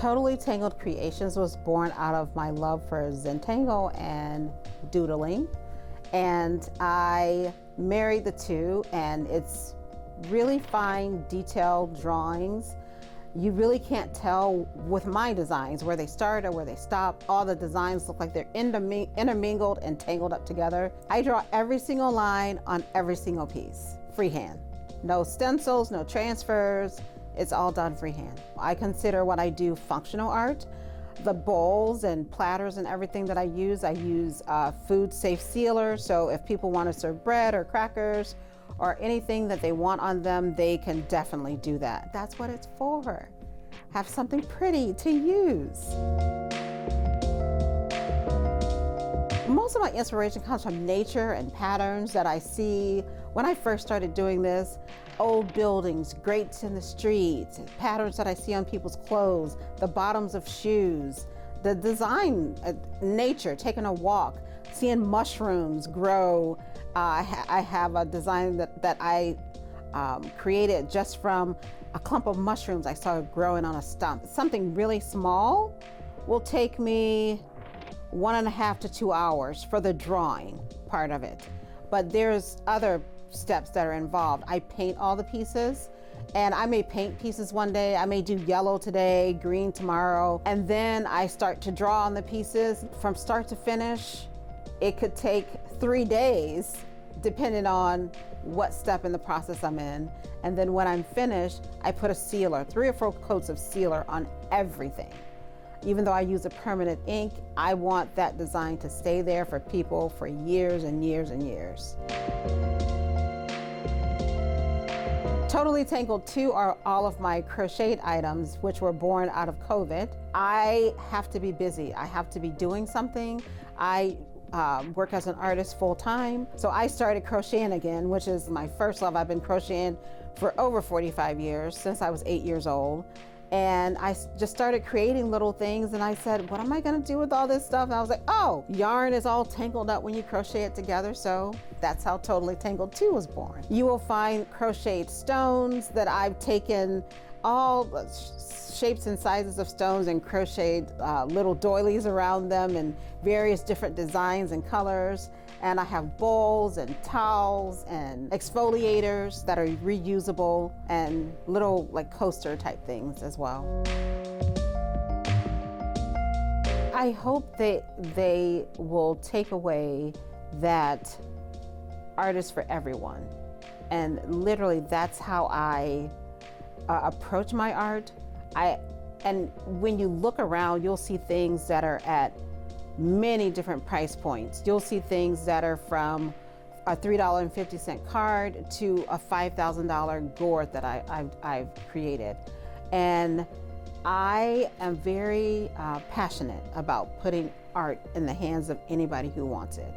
Totally Tangled Creations was born out of my love for Zentangle and doodling. And I married the two, and it's really fine, detailed drawings. You really can't tell with my designs where they start or where they stop. All the designs look like they're intermingled and tangled up together. I draw every single line on every single piece, freehand. No stencils, no transfers. It's all done freehand. I consider what I do functional art. The bowls and platters and everything that I use food safe sealer. So if people want to serve bread or crackers or anything that they want on them, they can definitely do that. That's what it's for. Have something pretty to use. Most of my inspiration comes from nature and patterns that I see. When I first started doing this, old buildings, grates in the streets, patterns that I see on people's clothes, the bottoms of shoes, the design, nature, taking a walk, seeing mushrooms grow. I have a design that I created just from a clump of mushrooms I saw growing on a stump. Something really small will take me 1.5 to 2 hours for the drawing part of it. But there's other steps that are involved. I paint all the pieces, and I may paint pieces one day, I may do yellow today, green tomorrow, and then I start to draw on the pieces. From start to finish, it could take 3 days, depending on what step in the process I'm in. And then when I'm finished, I put a sealer, 3 or 4 coats of sealer on everything. Even though I use a permanent ink, I want that design to stay there for people for years and years and years. Totally Tangled 2 are all of my crocheted items, which were born out of COVID. I have to be busy. I have to be doing something. I work as an artist full time. So I started crocheting again, which is my first love. I've been crocheting for over 45 years, since I was 8 years old. And I just started creating little things, and I said, what am I gonna do with all this stuff? And I was like, oh, yarn is all tangled up when you crochet it together, so that's how Totally Tangled 2 was born. You will find crocheted stones that I've taken all shapes and sizes of stones and crocheted little doilies around them in various different designs and colors. And I have bowls and towels and exfoliators that are reusable, and little like coaster type things as well. I hope that they will take away that art is for everyone. And literally that's how I approach my art. And when you look around, you'll see things that are at many different price points. You'll see things that are from a $3.50 card to a $5,000 gourd that I've created. And I am very passionate about putting art in the hands of anybody who wants it.